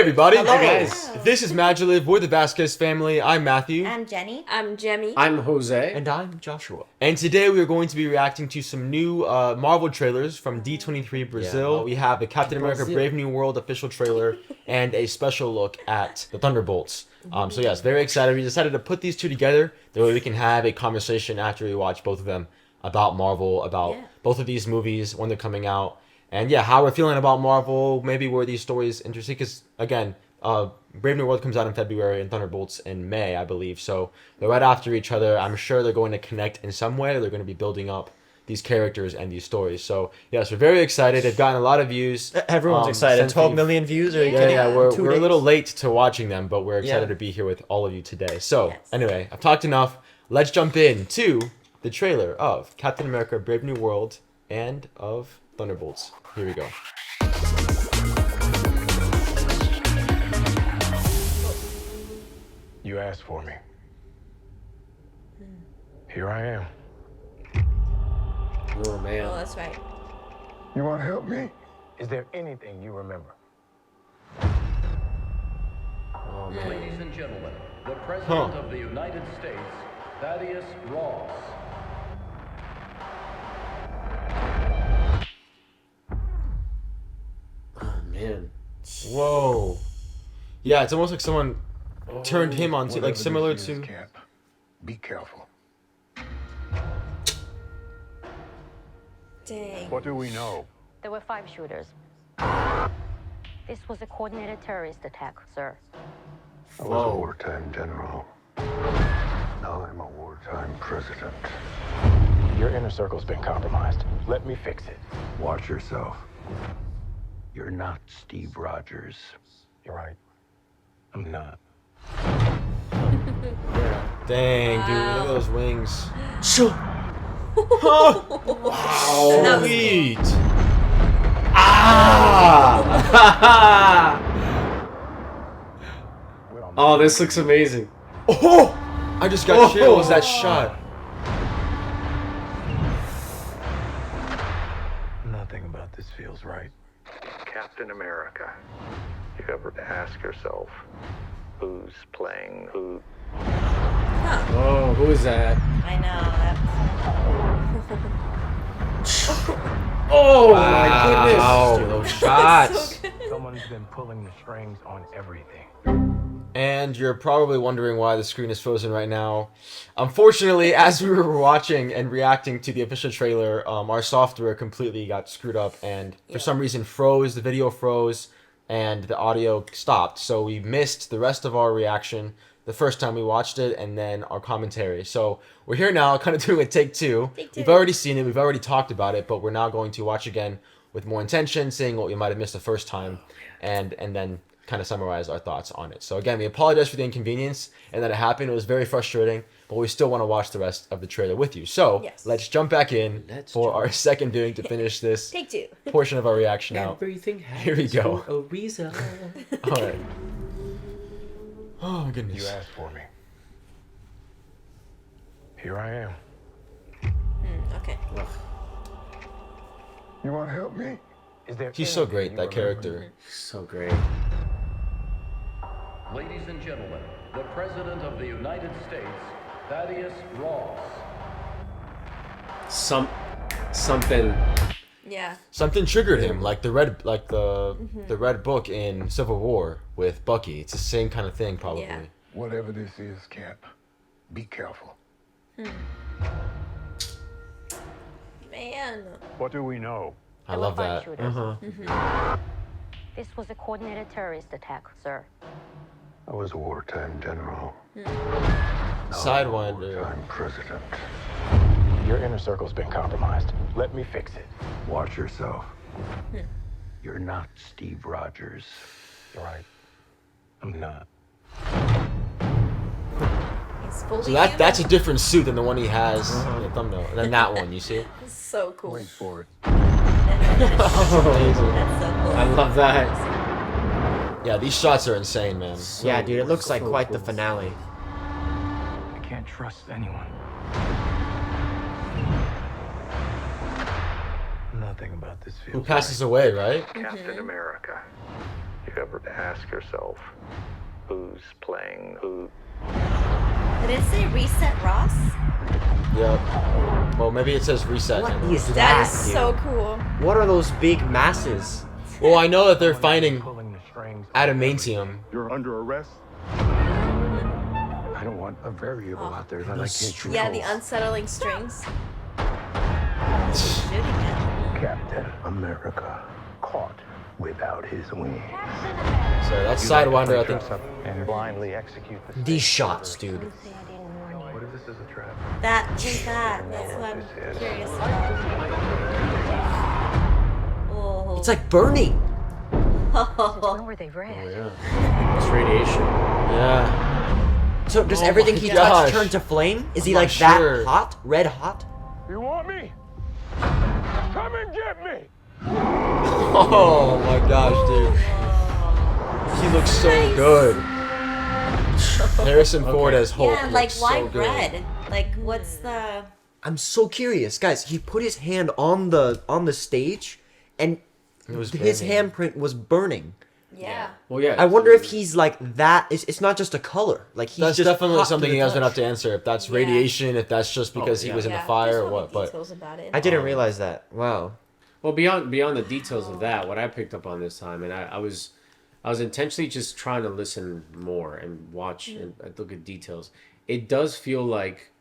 everybody. Hello, guys. This is MaJeliv. We're the Vasquez family. I'm Matthew. I'm Jenny. I'm Jemmy. I'm Jose. And I'm Joshua. And today we are going to be reacting to some new Marvel trailers from D23 Brazil. Yeah. We have the Captain America Brave New World official trailer and a special look at the Thunderbolts. So yes, very excited. We decided to put these two together. That way we can have a conversation after we watch both of them about Marvel, about both of these movies when they're coming out. And yeah, how we're feeling about Marvel, maybe where these stories interesting. Because again, Brave New World comes out in February and Thunderbolts in May, I believe. So they're right after each other. I'm sure they're going to connect in some way. They're going to be building up these characters and these stories. So yes, we're very excited. They've gotten a lot of views. Everyone's excited. 12 million views. Are you kidding? Yeah, we're a little late to watching them, but we're excited to be here with all of you today. So anyway, I've talked enough. Let's jump into the trailer of Captain America: Brave New World and of Thunderbolts. Here we go. You asked for me. Here I am. Oh, man. Oh, that's right. You want to help me? Is there anything you remember? Oh, man. Ladies and gentlemen, the President of the United States, Thaddeus Ross. Oh, man. Whoa. Yeah, it's almost like someone turned him onto, like similar to. Cap, be careful. Dang. What do we know? There were 5 shooters. This was a coordinated terrorist attack, sir. I was a wartime general. Now I'm a wartime president. Your inner circle's been compromised. Let me fix it. Watch yourself. You're not Steve Rogers. You're right. I'm not. Dang, dude, look at those wings. Wow. Sweet. Oh, this looks amazing. Oh! I just got chills. That shot. Nothing about this feels right. Captain America. You ever ask yourself, who's playing who? Oh, who is that? I know. Oh, Wow, my goodness. those shots. Someone's been pulling the strings on everything. And you're probably wondering why the screen is frozen right now. Unfortunately, as we were watching and reacting to the official trailer, our software completely got screwed up and for some reason froze, the video froze, and the audio stopped. So we missed the rest of our reaction the first time we watched it and then our commentary. So we're here now kind of doing a take two. We've already seen it, we've already talked about it, but we're now going to watch again with more intention, seeing what we might have missed the first time, and then kind of summarize our thoughts on it. So again, we apologize for the inconvenience and that it happened. It was very frustrating, but we still want to watch the rest of the trailer with you. So let's jump back in for our second viewing to finish this Take 2. portion of our reaction out. Everything Here we go. for a reason. All right. Oh my goodness. You asked for me. Here I am. Okay. You want to help me? Is there He's so anything great, you that remember? character. So great. Ladies and gentlemen, the President of the United States, Thaddeus Ross. Something. Yeah. Something triggered him, like the red book in Civil War with Bucky. It's the same kind of thing, probably. Yeah. Whatever this is, Cap, be careful. Man. What do we know? I love There were that. 5 shooters. This was a coordinated terrorist attack, sir. I was a wartime general. Sidewinder. Wartime president. Your inner circle's been compromised. Let me fix it. Watch yourself. You're not Steve Rogers. You're right. I'm not. He's fully So that's a different suit than the one he has in the thumbnail. Than that one, you see? so cool. Wait for it. That's so cool. I love that. Yeah, these shots are insane, man. Yeah, dude, it looks like quite the finale. I can't trust anyone. Nothing about this feels Who passes away, right? Captain America. you ever ask yourself who's playing who? Did it say Reset Ross? Yep. Well, maybe it says reset. What in is there. That that, is dude? so cool. What are those big masses? Well, I know that they're finding Pulling the strings. adamantium. You're under arrest. I don't want a variable out there that I can't control. Yeah, the unsettling strings. Shooting it. Captain America caught without his wings. So that's Sidewinder, I think. And blindly execute the These shots, dude. What if this is a trap? That was that. That's what I'm curious about. Oh. It's like burning. When were they red? Oh yeah. It's radiation. Yeah. So does Oh everything my he gosh. touches turn to flame? Is he I'm like not that sure. hot? Red hot? You want me? Come and get me! Oh my gosh, dude. He looks so Nice. good. Harrison Ford as Hulk. Yeah, like looks why so good. red? Like what's the? I'm so curious, guys. He put his hand on the stage, and It was his burning. handprint was burning. Yeah. Well, yeah. I wonder if he's like that. It's not just a color. Like he's That's just definitely hot to something the he doesn't touch. have to answer. If that's Yeah. radiation, if that's just because he yeah. was in Yeah, the fire there's or so what. many But details about it. I didn't realize that. Wow. Well, beyond the details of that, what I picked up on this time, and I was intentionally just trying to listen more and watch and look at details. It does feel like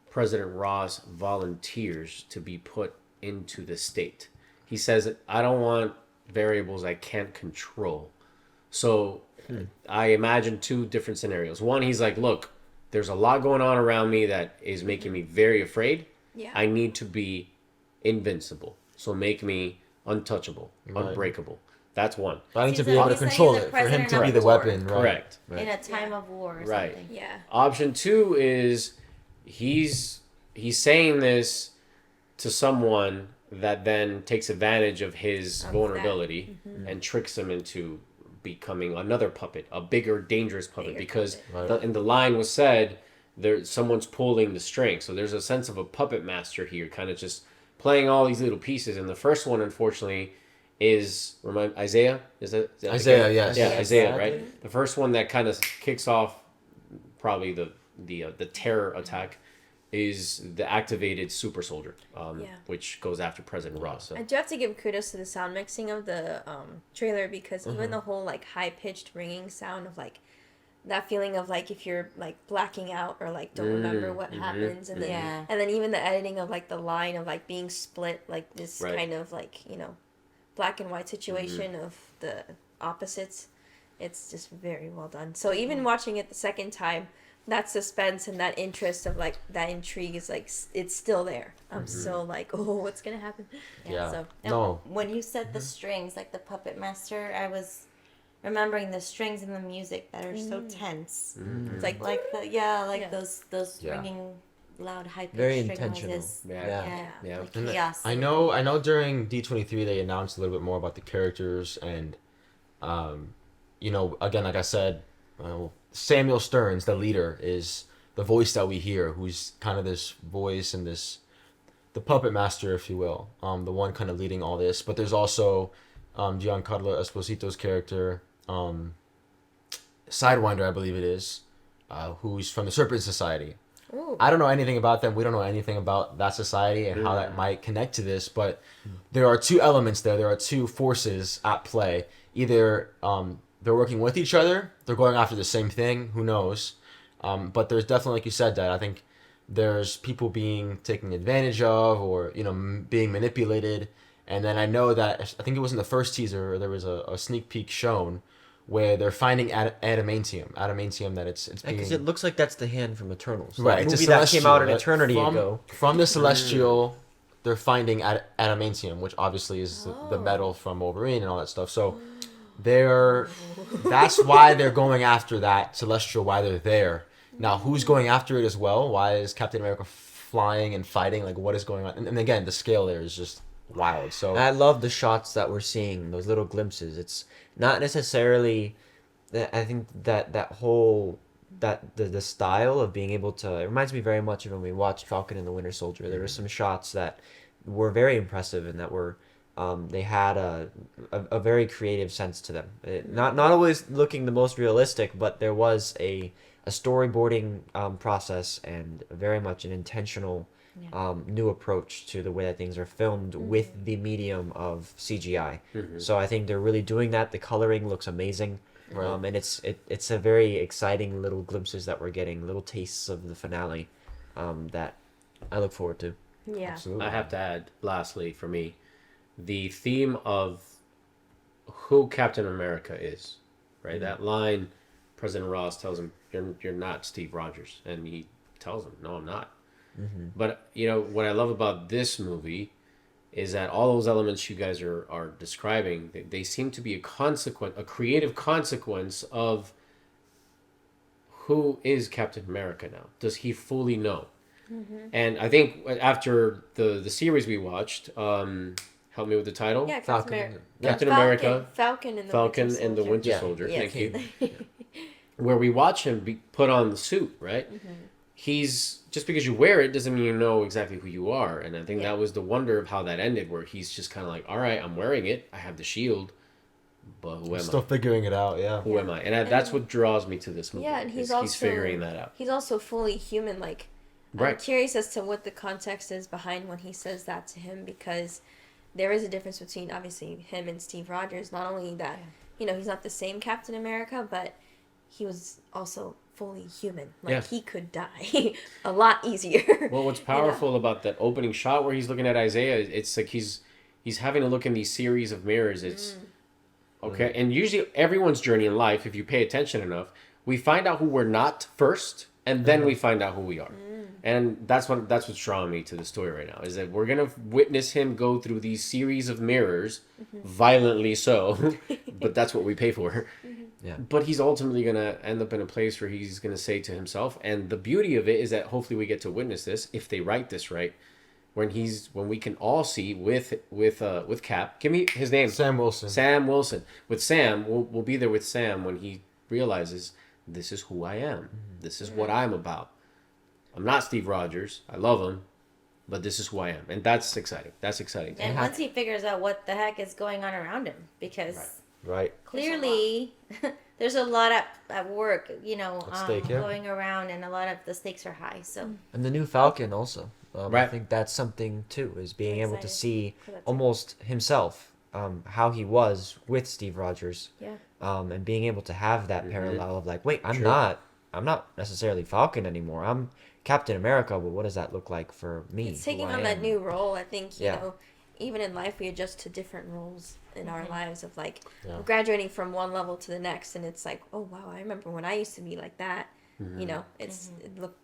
President Ross volunteers to be put into the state. He says, "I don't want variables I can't control." So I imagine two different scenarios. One, he's like, "Look, there's a lot going on around me that is making me very afraid. Yeah. I need to be invincible. So make me untouchable, Right. unbreakable." That's one. I need to He's be like- able to he's like control he's a it for him president to be of the war. weapon. Right. Correct. In a time of war or Right. something. Yeah. Option two is he's saying this to someone that then takes advantage of his Of vulnerability and tricks him into becoming another puppet, a bigger, dangerous puppet. Bigger Because puppet. in the line was said, someone's pulling the string. So there's a sense of a puppet master here, kind of just playing all these little pieces. And the first one, unfortunately, is Isaiah. Is that the Isaiah, guy? yes. Yeah, Yes. Isaiah, right? The first one that kind of kicks off probably the terror attack is the activated super soldier, which goes after President Ross. So. I do have to give kudos to the sound mixing of the trailer because even the whole like high pitched ringing sound of like that feeling of like if you're like blacking out or like don't remember what happens and then Yeah. and then even the editing of like the line of like being split like this Right. kind of like black and white situation of the opposites. It's just very well done. So even watching it the second time, that suspense and that interest of like that intrigue is like it's still there. I'm still like, oh, what's gonna happen? Yeah. So No. When you said the strings, like the puppet master, I was remembering the strings and the music that are so tense. it's like Like Yeah. those Yeah. ringing, loud, high pitched Very string intentional. noises. Yeah. Yeah. Yeah. Like And chaos. I know during D23 they announced a little bit more about the characters and again, like I said, Samuel Stearns, the leader, is the voice that we hear, who's kind of this voice and the puppet master, if you will, the one kind of leading all this. But there's also Giancarlo Esposito's character, Sidewinder, I believe it is, who's from the Serpent Society. ooh. I don't know anything about them. We don't know anything about that society and how that might connect to this, but there are two elements there. There are two forces at play. Either they're working with each other, they're going after the same thing, who knows? But there's definitely, like you said, Dad, I think there's people being taken advantage of or, being manipulated. And then I know that, I think it was in the first teaser, there was a sneak peek shown where they're finding adamantium that it's being... Because it looks like that's the hand from Eternals. That Right, it's a movie that came out an celestial, eternity from, ago. From the Celestial, they're finding adamantium, which obviously is the metal from Wolverine and all that stuff. So that's why they're going after that Celestial, why they're there. Now, who's going after it as well? Why is Captain America flying and fighting? Like, what is going on? And again, the scale there is just wild. So I love the shots that we're seeing, those little glimpses. It's not necessarily... I think that whole... The style of being able to... It reminds me very much of when we watched Falcon and the Winter Soldier. There were some shots that were very impressive and that were They had a very creative sense to them. Not always looking the most realistic, but there was a storyboarding process and very much an intentional new approach to the way that things are filmed with the medium of CGI. So I think they're really doing that. The coloring looks amazing. Right. And it's a very exciting little glimpses that we're getting, little tastes of the finale that I look forward to. Yeah. Absolutely. I have to add, lastly, for me, the theme of who Captain America is, right? That line, President Ross tells him, "You're not Steve Rogers," and he tells him, "No, I'm not." But you know what I love about this movie is that all those elements you guys are describing, they seem to be a creative consequence of who is Captain America now. Does he fully know? And I think after the series we watched, help me with the title. Yeah, Falcon. Captain America, Falcon and the Falcon Winter and the Soldier. Winter Yeah. Soldier. Yes. Thank you. Where we watch him put on the suit, right? He's just because you wear it doesn't mean you know exactly who you are, and I think that was the wonder of how that ended, where he's just kind of like, all right, I'm wearing it, I have the shield, but who am Still I? figuring it out, yeah. Who am I? And that's what draws me to this movie. Yeah, and is he's also he's figuring that out. He's also fully human. Like, I'm Right. curious as to what the context is behind when he says that to him, because there is a difference between obviously him and Steve Rogers. Not only that, he's not the same Captain America, but he was also fully human. Like, Yeah. he could die a lot easier. Well, what's powerful about that opening shot where he's looking at Isaiah, it's like he's having to look in these series of mirrors. It's okay, and usually everyone's journey in life, if you pay attention enough, we find out who we're not first, and then we find out who we are. And that's what's drawing me to the story right now, is that we're gonna witness him go through these series of mirrors, violently so, but that's what we pay for. Yeah. But he's ultimately gonna end up in a place where he's gonna say to himself, and the beauty of it is that hopefully we get to witness this if they write this right, when we can all see with Cap. Give me his name. Sam Wilson. Sam Wilson. With Sam, we'll be there with Sam when he realizes this is who I am. This is what I'm about. I'm not Steve Rogers. I love him, but this is who I am, and that's exciting. That's exciting. And once he figures out what the heck is going on around him, because Right. clearly there's a lot at work, At stake, yeah. going around, and a lot of the stakes are high. So And the new Falcon also. I Right. think that's something too, is being able to excited see for that too. almost himself, how he was with Steve Rogers, Yeah. and being able to have that parallel of like, wait, I'm True. not necessarily Falcon anymore. I'm Captain America, but what does that look like for me? It's who taking I on that am? new role. I think, Yeah. even in life, we adjust to different roles in our lives of like Yeah. graduating from one level to the next. And it's like, oh, wow, I remember when I used to be like that. It's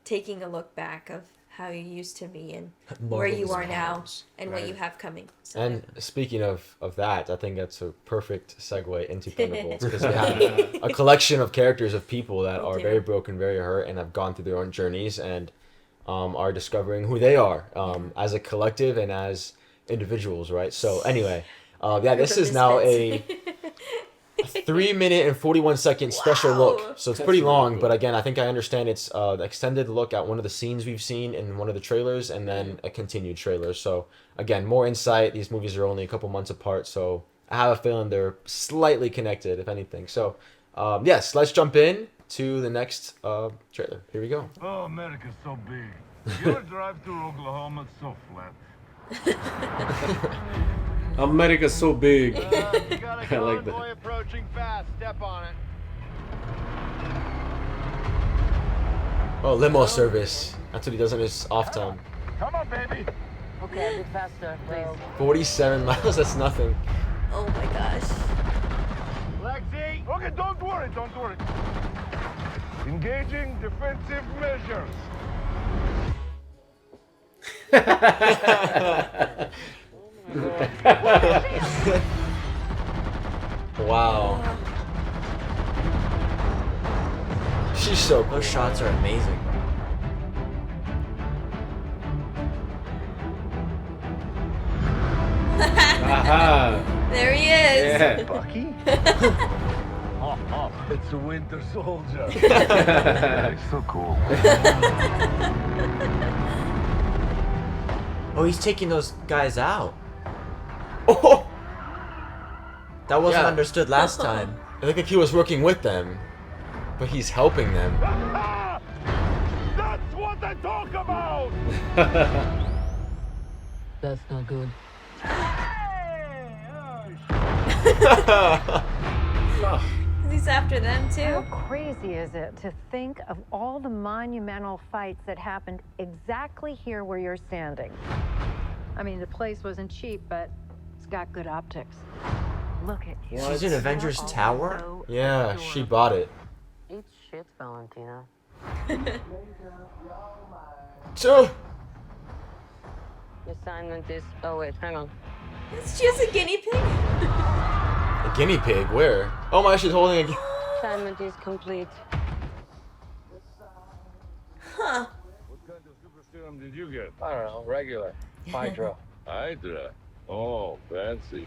taking a look back of how you used to be and where you Marvelous are now powers. and what you have coming. So, And speaking of that, I think that's a perfect segue into Thunderbolts, because we have a collection of characters of people that are very broken, very hurt, and have gone through their own journeys and are discovering who they are as a collective and as individuals, right? So anyway, this is now a 3-minute and 41-second special look. So it's pretty really long, cool. but again, I think I understand it's an extended look at one of the scenes we've seen in one of the trailers, and then a continued trailer. So again, more insight. These movies are only a couple months apart, so I have a feeling they're slightly connected, if anything. So yes, let's jump in to the next trailer. Here we go. Oh, America's so big. Your drive through Oklahoma's so flat. America's so big. You got a I like that. convoy approaching fast. Step on it. Oh, limo service. That's what he does on his off time. Come on, baby. Okay, a bit faster, please. 47 miles, that's nothing. oh my gosh. Lexi. Okay, don't worry. Engaging defensive measures. Wow. She's so cool. Those shots are amazing. Aha! There he is. Yeah. Bucky? It's a Winter Soldier. It's so cool. Oh, he's taking those guys out. Oh, That wasn't Yeah. understood last time. I think like he was working with them, but he's helping them. That's what I talk about! That's not good. He's after them How too. crazy is it to think of all the monumental fights that happened exactly here where you're standing? I mean, the place wasn't cheap, but it's got good optics. Look at you. She's in Avengers Tower? Yeah, she bought it. Eat shit, Valentina. So, The assignment is... Oh, wait, hang on. Is she just a guinea pig? a guinea pig, where? Oh my, she's holding a... Assignment is complete. Huh. What kind of super serum did you get? I don't know, regular. Hydra. Hydra. Oh, fancy.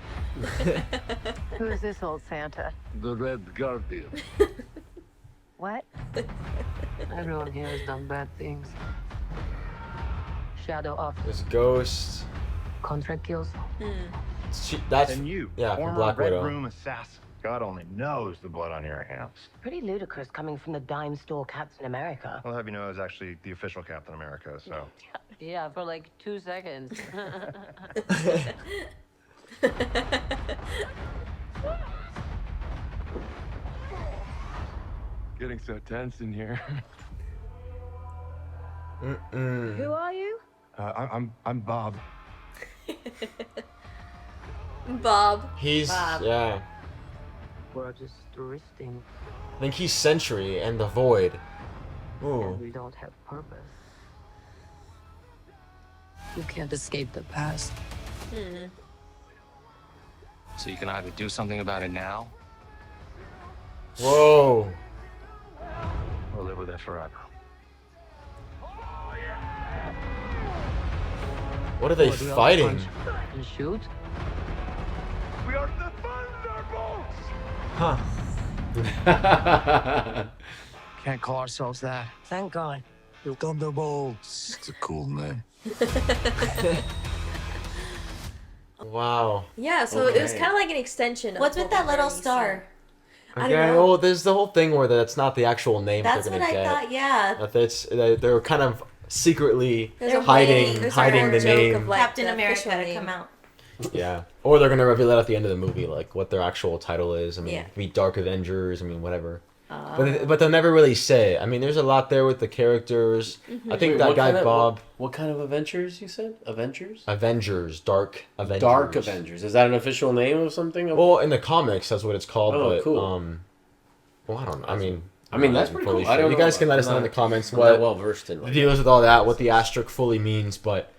Who's this old Santa? The Red Guardian. What? Everyone here has done bad things. Shadow office. This ghost. Contract kills. That's... And you, Yeah, from former Black Red Widow. Room assassin. God only knows the blood on your hands. Pretty ludicrous coming from the dime store Captain America. I'll have you know I was actually the official Captain America, so. Yeah, for like 2 seconds. Getting so tense in here. Who are you? I'm Bob. Bob. He's... Bob. Yeah. We're just drifting. I think he's Sentry and the Void. Ooh. We don't have purpose. You can't escape the past. So you can either do something about it now, Whoa. Or live with it forever. What are they Or do we all fighting? punch and shoot? We are the Thunderbolts! Huh. can't call ourselves that. Thank God. The Thunderbolts. It's a cool name. Wow. Yeah, so it was Okay. kind of like an extension of What's with that little we've already star? I don't Okay, know. well, there's the whole thing where that's not the actual name That's they're what gonna I get. thought. Yeah. That it's they're kind of secretly There's a hiding there's hiding a the joke name. of, like, Captain the America official to name. come out. Yeah, or they're gonna reveal it at the end of the movie, like what their actual title is. I mean, Yeah. it could be Dark Avengers. I mean, whatever. But they'll never really say. I mean, there's a lot there with the characters. I think Wait, that what guy kind of- Bob. What kind of Avengers you said? Avengers? Avengers, Dark Avengers. Dark Avengers. Is that an official name of something? Well, in the comics, that's what it's called. Oh, but, cool. Well, I don't know. I mean, that's I'm pretty fully cool. I sure. don't You know. guys can let I'm us know in not- the comments I'm what not well versed in the like deal is with all that, what the asterisk fully means. But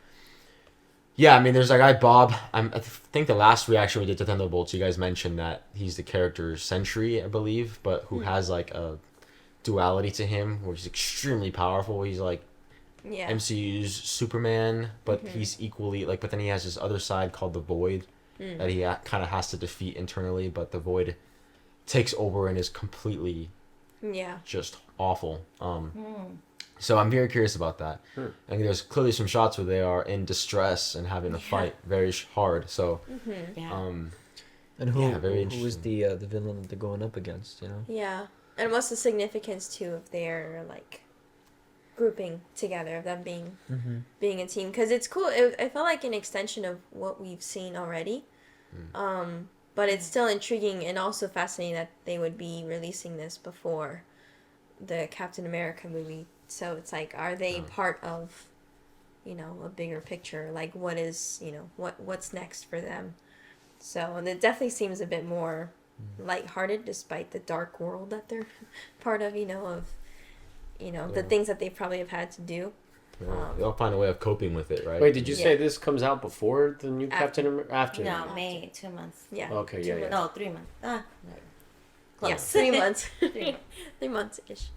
yeah, I mean, there's that guy Bob. I think the last reaction we did to Thunderbolts, you guys mentioned that he's the character Sentry, I believe, but who has like a duality to him, where he's extremely powerful. He's like Yeah. MCU's Superman, but he's equally like. But then he has this other side called the Void that he kind of has to defeat internally. But the Void takes over and is completely Yeah. just awful. So I'm very curious about that. And there's clearly some shots where they are in distress and having to fight very hard. So, Yeah. And who, Yeah, very who was the villain that they're going up against, you know? Yeah. And what's the significance too of their like grouping together, of them being being a team? Because it's cool. It felt like an extension of what we've seen already. But it's still intriguing and also fascinating that they would be releasing this before the Captain America movie. So it's like, are they part of, you know, a bigger picture? Like, what is, you know, what's next for them? So and it definitely seems a bit more lighthearted, despite the dark world that they're part of. You know, of, you know, the things that they probably have had to do. they'll find a way of coping with it, right? Wait, did you Yeah. say this comes out before the new Captain America? After? No, May, 2 months. Yeah. Okay, yeah, yeah. No, 3 months. Yeah, Close. 3 months. 3 months. 3 months ish.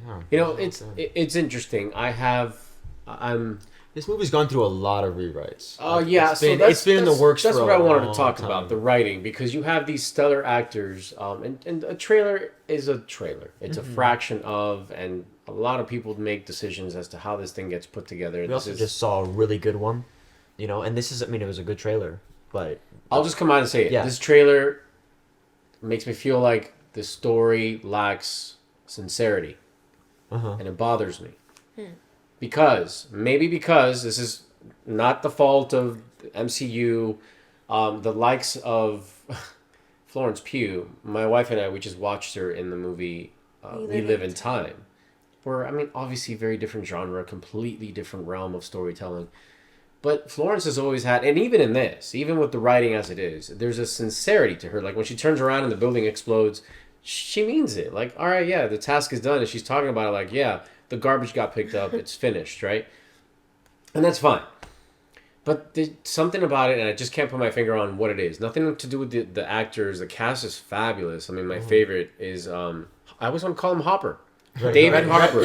Yeah. You know, it's interesting. I'm. This movie's gone through a lot of rewrites. Oh yeah, it's been, it's been in the works. That's for what I a wanted to long talk time. about, the writing, because you have these stellar actors, and a trailer is a trailer. It's a fraction of, and a lot of people make decisions as to how this thing gets put together. We also just saw a really good one, you know, and this is, I mean, it was a good trailer, but I'll just come out and say it. Yeah. This trailer makes me feel like the story lacks sincerity, and it bothers me. Because this is not the fault of the MCU, the likes of Florence Pugh. My wife and I, we just watched her in the movie We Live in Time. Where, I mean, obviously very different genre, completely different realm of storytelling. But Florence has always had, and even in this, even with the writing as it is, there's a sincerity to her. Like when she turns around and the building explodes, she means it. Like, all right, yeah, the task is done. And she's talking about it like, yeah, the garbage got picked up. It's finished, right? And that's fine. But there's something about it, and I just can't put my finger on what it is. Nothing to do with the actors. The cast is fabulous. I mean, my favorite is, I always want to call him Hopper. David Harbour.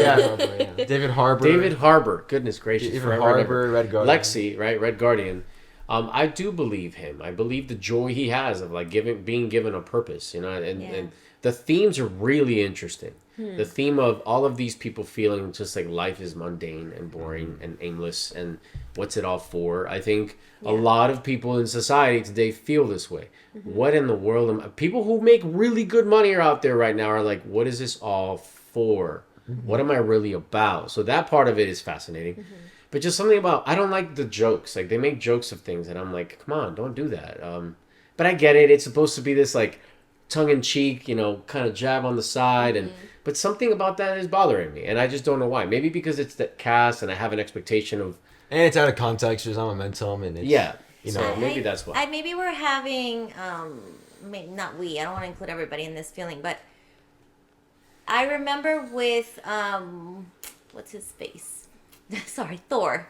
David Harbour. David Harbour. Goodness gracious. David Harbour, Red Guardian. Lexi, right? Red Guardian. I do believe him. I believe the joy he has of like being given a purpose, you know, and the themes are really interesting. The theme of all of these people feeling just like life is mundane and boring and aimless and what's it all for? I think a lot of people in society today feel this way. What in the world? People who make really good money are out there right now are like, what is this all for? What am I really about? So that part of it is fascinating. But just something about, I don't like the jokes. Like they make jokes of things and I'm like, come on, don't do that. But I get it. It's supposed to be this like tongue-in-cheek, you know, kind of jab on the side. But something about that is bothering me. And I just don't know why. Maybe because it's the cast and I have an expectation of... And it's out of context. There's no momentum. And it's, you know, so maybe that's why. Maybe we're having, not we, I don't want to include everybody in this feeling, but I remember with, what's his face? Sorry, Thor.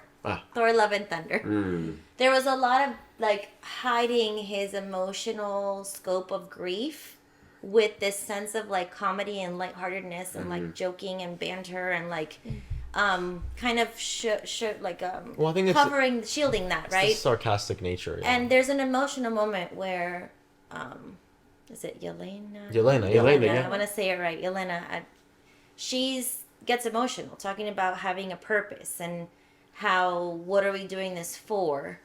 Thor Love and Thunder. There was a lot of like hiding his emotional scope of grief with this sense of like comedy and lightheartedness and like joking and banter and like kind of well, I think covering, shielding that, right? It's the sarcastic nature. Yeah. And there's an emotional moment where is it Yelena? Yelena, yeah. I want to say it right. Yelena. She's gets emotional talking about having a purpose and how, what are we doing this for?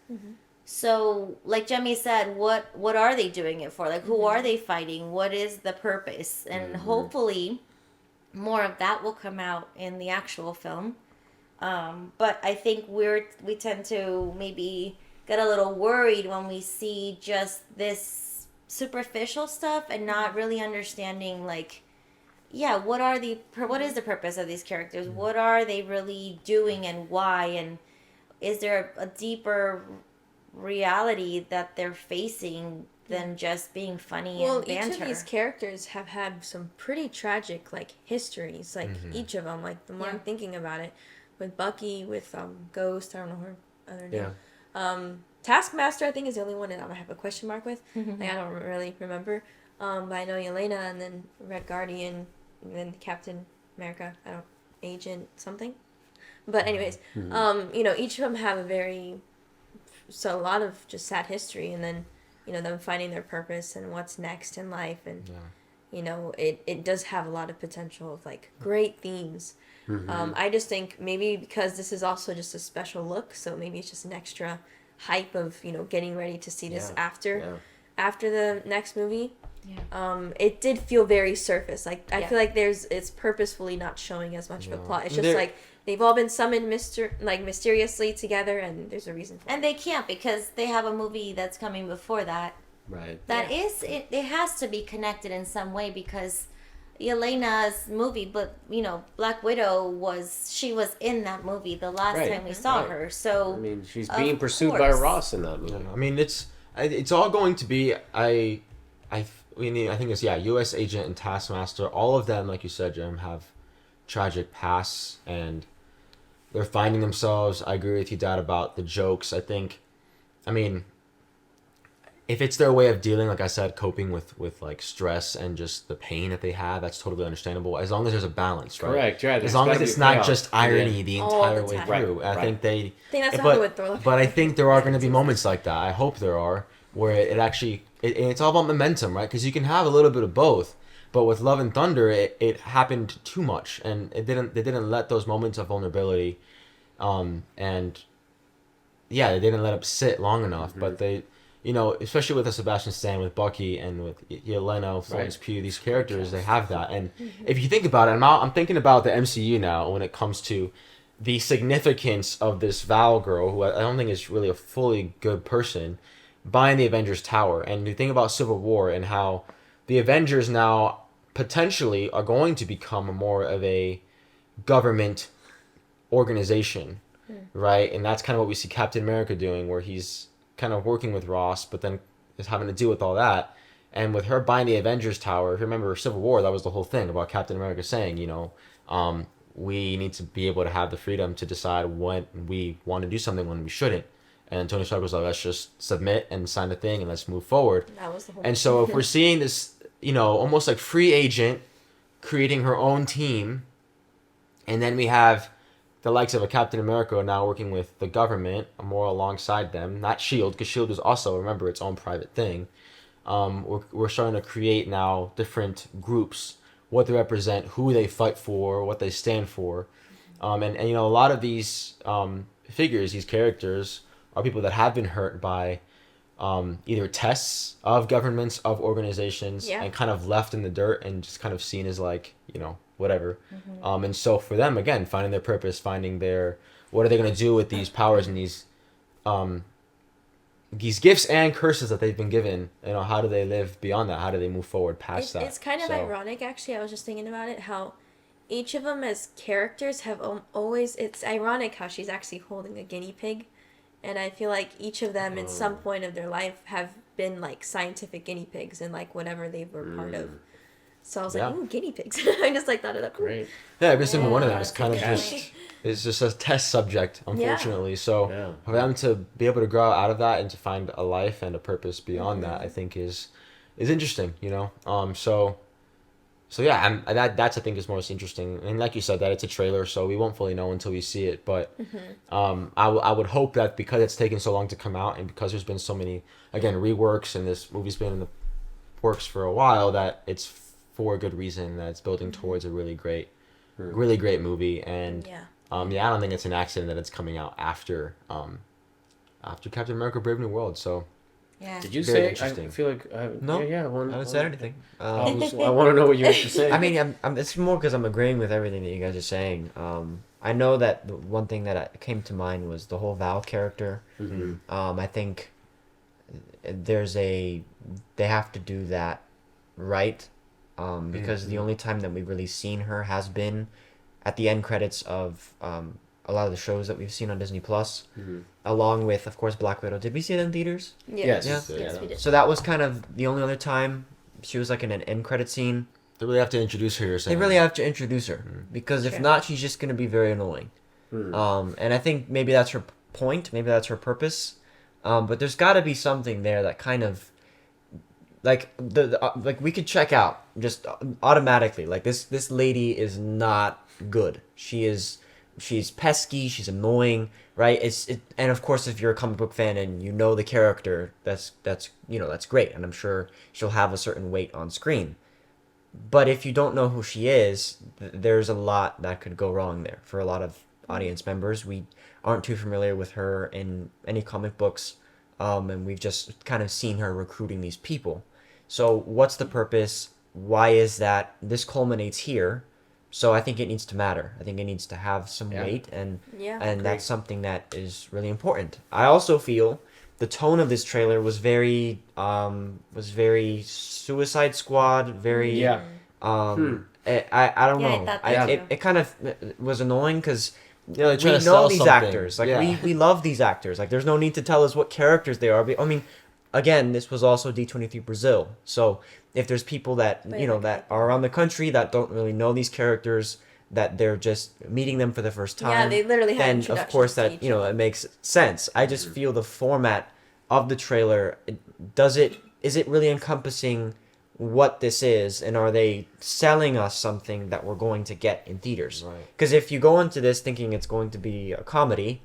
So, like Jemmy said, what are they doing it for? Like, who are they fighting? What is the purpose? And hopefully, more of that will come out in the actual film. But I think we tend to maybe get a little worried when we see just this superficial stuff and not really understanding, like, what is the purpose of these characters? What are they really doing and why? And is there a deeper reality that they're facing than just being funny and banter? Well, each of these characters have had some pretty tragic, like, histories. Like, each of them. Like, the more I'm thinking about it, with Bucky, with Ghost, I don't know her other name. Taskmaster, I think, is the only one that I have a question mark with. Like, I don't really remember. But I know Yelena, and then Red Guardian, and then Captain America. Agent something. But anyways, you know, each of them have a lot of just sad history, and then, you know, them finding their purpose and what's next in life, and you know, it does have a lot of potential of like great themes. I just think maybe because this is also just a special look, so maybe it's just an extra hype of, you know, getting ready to see this after the next movie. It did feel very surface. Like I feel like it's purposefully not showing as much of a plot. It's just like they've all been summoned mysteriously together, and there's a reason for it. And they can't, because they have a movie that's coming before that. Right. That is it has to be connected in some way, because Yelena's movie, but you know, Black Widow was in that movie the last time we saw her. So I mean, she's being pursued by Ross in that movie. I mean, it's all going to be I think it's U.S. Agent and Taskmaster. All of them, like you said, Jim, have tragic pasts, and they're finding themselves. I agree with you, Dad, about the jokes. I mean, if it's their way of dealing, like I said, coping with like stress and just the pain that they have, that's totally understandable. As long as there's a balance, right? Correct. Yeah. As long as it's not just irony the entire way through. I think that's what with Thor. But I think there are going to be moments like that. I hope there are, where it actually it's all about momentum, right? Because you can have a little bit of both. But with Love and Thunder, it happened too much, and they didn't let those moments of vulnerability, they didn't let them sit long enough. But they you know, especially with a Sebastian Stan, with Bucky, and with Yelena, Florence Pugh, these characters, they have that. And if you think about it, I'm thinking about the MCU now when it comes to the significance of this Val girl, who I don't think is really a fully good person, buying the Avengers Tower. And you think about Civil War and how the Avengers now potentially are going to become more of a government organization, right? And that's kind of what we see Captain America doing, where he's kind of working with Ross, but then is having to deal with all that. And with her buying the Avengers Tower, if you remember Civil War, that was the whole thing about Captain America saying, you know, we need to be able to have the freedom to decide when we want to do something, when we shouldn't. And Tony Stark was like, let's just submit and sign the thing and let's move forward. That was the whole And so if we're seeing this, you know, almost like free agent creating her own team, and then we have the likes of a Captain America now working with the government, more alongside them, not S.H.I.E.L.D., because S.H.I.E.L.D. is also, remember, its own private thing. We're starting to create now different groups, what they represent, who they fight for, what they stand for. And you know, a lot of these figures, these characters, are people that have been hurt by either tests of governments, of organizations, and kind of left in the dirt and just kind of seen as like, you know, whatever. And so for them, again, finding their purpose, finding their, what are they going to do with these powers and these gifts and curses that they've been given, you know, how do they live beyond that? How do they move forward past that? It's kind of ironic, actually. I was just thinking about it, how each of them as characters have always, it's ironic how she's actually holding a guinea pig. And I feel like each of them at some point of their life have been like scientific guinea pigs and like whatever they were part of. So I was like, ooh, guinea pigs. I just like thought of that. Great. Yeah, every single one of them is kind of just, it's just a test subject, unfortunately. So for them to be able to grow out of that and to find a life and a purpose beyond that, I think is interesting, you know? So yeah, that's I think is most interesting. And like you said, that it's a trailer, so we won't fully know until we see it. But I would hope that because it's taken so long to come out, and because there's been so many, again, reworks, and this movie's been in the works for a while, that it's for a good reason, that it's building towards a really great movie. And I don't think it's an accident that it's coming out after Captain America: Brave New World. So. Yeah. Did you Very say? interesting. I feel like No, I haven't said anything. I want to know what you have to say. I mean, it's more because I'm agreeing with everything that you guys are saying. I know that the one thing that came to mind was the whole Val character. I think they have to do that right, because the only time that we've really seen her has been at the end credits of a lot of the shows that we've seen on Disney Plus, along with, of course, Black Widow. Did we see it in theaters? Yes. Yes, we did. So that was kind of the only other time she was like in an end credit scene. They really have to introduce her. You're saying. They really have to introduce her, because if not, she's just going to be very annoying. And I think maybe that's her point. Maybe that's her purpose. But there's got to be something there that kind of, like like we could check out just automatically. Like this lady is not good. She's pesky, she's annoying, right? And of course, if you're a comic book fan and you know the character, that's great, and I'm sure she'll have a certain weight on screen. But if you don't know who she is, there's a lot that could go wrong there for a lot of audience members. We aren't too familiar with her in any comic books, and we've just kind of seen her recruiting these people. So what's the purpose? Why is that? This culminates here. So I think it needs to matter. I think it needs to have some weight, and that's something that is really important. I also feel the tone of this trailer was very Suicide Squad, very I don't know. It kind of was annoying because we know these actors. Like we love these actors. Like there's no need to tell us what characters they are. But, I mean, again, this was also D23 Brazil. So if there's people that that are around the country that don't really know these characters, that they're just meeting them for the first time, yeah, they literally have then introductions of course to that each it makes sense. I just feel the format of the trailer, is it really encompassing what this is, and are they selling us something that we're going to get in theaters? Because if you go into this thinking it's going to be a comedy,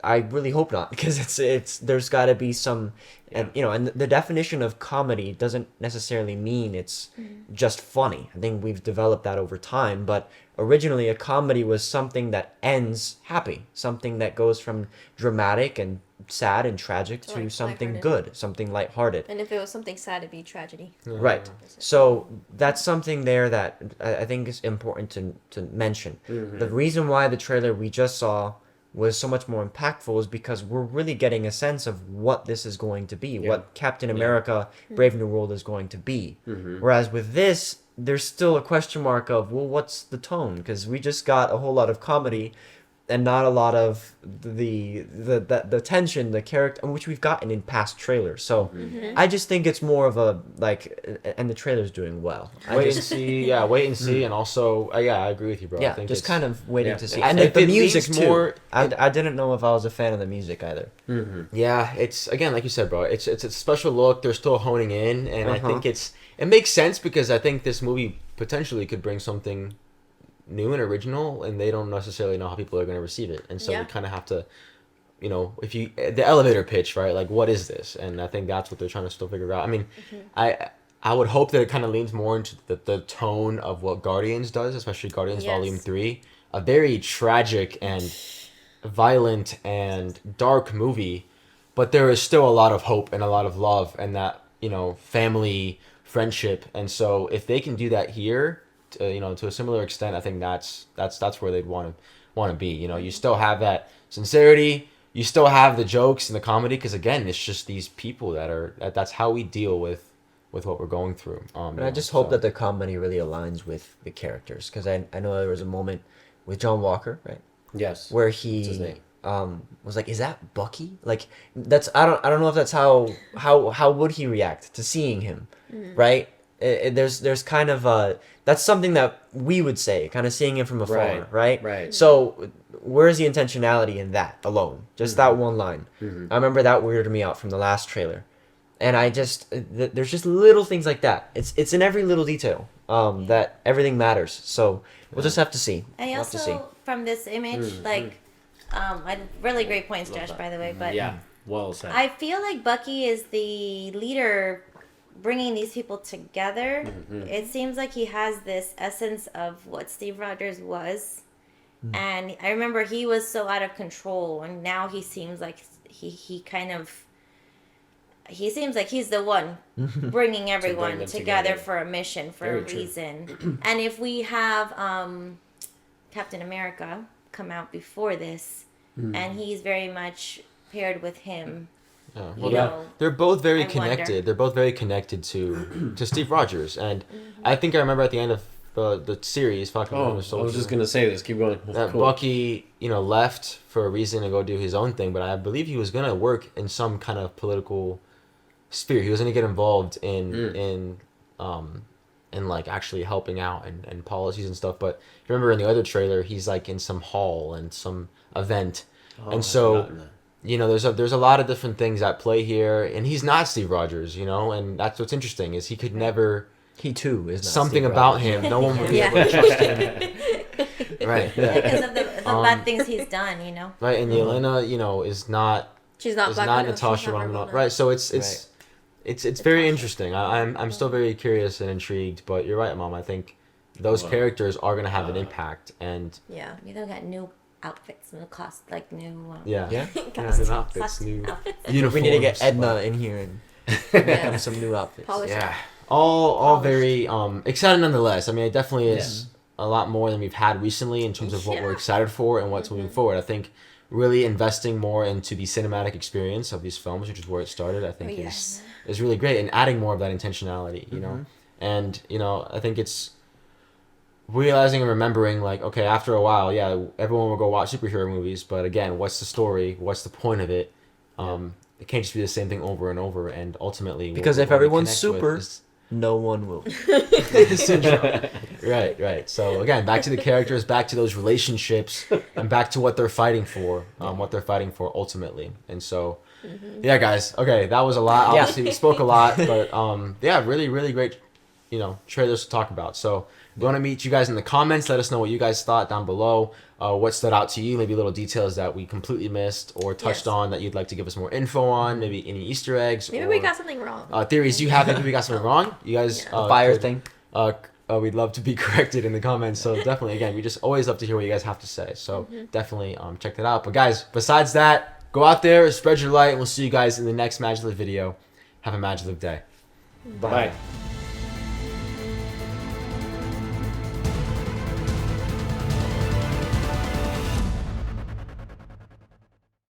I really hope not, because it's there's got to be some, and and the definition of comedy doesn't necessarily mean it's just funny. I think we've developed that over time, but originally a comedy was something that ends happy, something that goes from dramatic and sad and tragic to like something lighthearted. good, something lighthearted. And if it was something sad, it'd be tragedy. Right. So that's something there that I think is important to mention. The reason why the trailer we just saw was so much more impactful is because we're really getting a sense of what this is going to be, what Captain America Brave New World is going to be. Whereas with this, there's still a question mark of, well, what's the tone? Because we just got a whole lot of comedy and not a lot of the tension, the character, which we've gotten in past trailers. So I just think it's more of a, like, and the trailer's doing well. Wait and see, and also, I agree with you, bro. Yeah, I think just it's kind of waiting to see. I And think the it music leans too. more- I didn't know if I was a fan of the music either. Yeah, it's, again, like you said, bro, it's a special look. They're still honing in, and I think it makes sense because I think this movie potentially could bring something new and original, and they don't necessarily know how people are going to receive it, and so we kind of have to, if you the elevator pitch, right? Like, what is this? And I think that's what they're trying to still figure out. I mean, I would hope that it kind of leans more into the tone of what Guardians does, especially Guardians Volume 3, a very tragic and violent and dark movie, but there is still a lot of hope and a lot of love and that family friendship, and so if they can do that here, to a similar extent, I think that's where they'd want to be. You still have that sincerity, you still have the jokes and the comedy, because again, it's just these people that's how we deal with what we're going through. And I just hope that the comedy really aligns with the characters, because I know there was a moment with John Walker, right? Yes. Where What's his he name? was like, "Is that Bucky?" Like, that's I don't know if that's how would he react to seeing him, right? There's kind of that's something that we would say, kind of seeing him from afar, right? Right. So where's the intentionality in that alone? Just that one line. I remember that weirded me out from the last trailer, and I just there's just little things like that. It's in every little detail that everything matters. So we'll just have to see. I We'll have to see. also, from this image, really great points, Josh, by the way, but well said. I feel like Bucky is the leader bringing these people together. It seems like he has this essence of what Steve Rogers was. And I remember he was so out of control, and now he seems like he seems like he's the one bringing everyone together for a mission, for a reason. And if we have Captain America come out before this, and he's very much paired with him, they're both very I connected. wonder. They're both very connected to Steve Rogers, and I think I remember at the end of the series, Falcon and Winter Soldier. I was just gonna say this. Keep going. That Cool. Bucky, left for a reason to go do his own thing, but I believe he was gonna work in some kind of political sphere. He was gonna get involved in like actually helping out and policies and stuff. But you remember in the other trailer, he's like in some hall and some event, and so there's a lot of different things at play here, and he's not Steve Rogers, and that's what's interesting is he could never. He too is not something Steve about Rogers. him. No one would be able to trust him. Right. because of the bad things he's done, Right, and Yelena, is not. She's not is Black not Widow, Natasha she's not Romanoff. Ramona. Right, so it's very interesting. I'm still very curious and intrigued, but you're right, Mom. I think those characters are gonna have an impact, and we don't got new outfits, new cost, like new new costumes. outfits, new Outfits. uniforms. We need to get Edna in here and make them some new outfits. Polish Yeah, it. all very excited nonetheless. I mean, it definitely is a lot more than we've had recently in terms of what we're excited for and what's moving forward. I think really investing more into the cinematic experience of these films, which is where it started, I think is really great, and adding more of that intentionality, and I think it's realizing and remembering, like, okay, after a while, everyone will go watch superhero movies, but again, what's the story? What's the point of it? It can't just be the same thing over and over, and ultimately, Because if everyone's super, no one will. Right. So again, back to the characters, back to those relationships, and back to what they're fighting for, ultimately. And so, guys. Okay, that was a lot. Obviously, we spoke a lot, but really, really great, trailers to talk about. So We want to meet you guys in the comments. Let us know what you guys thought down below. What stood out to you? Maybe little details that we completely missed or touched on that you'd like to give us more info on. Maybe any Easter eggs. Maybe or, we got something wrong. theories you have. Maybe we got something wrong. You guys. Fire thing. We'd love to be corrected in the comments. So definitely, again, we just always love to hear what you guys have to say. So definitely check that out. But guys, besides that, go out there, spread your light, and we'll see you guys in the next MaJeliv video. Have a MaJeliv day. Bye.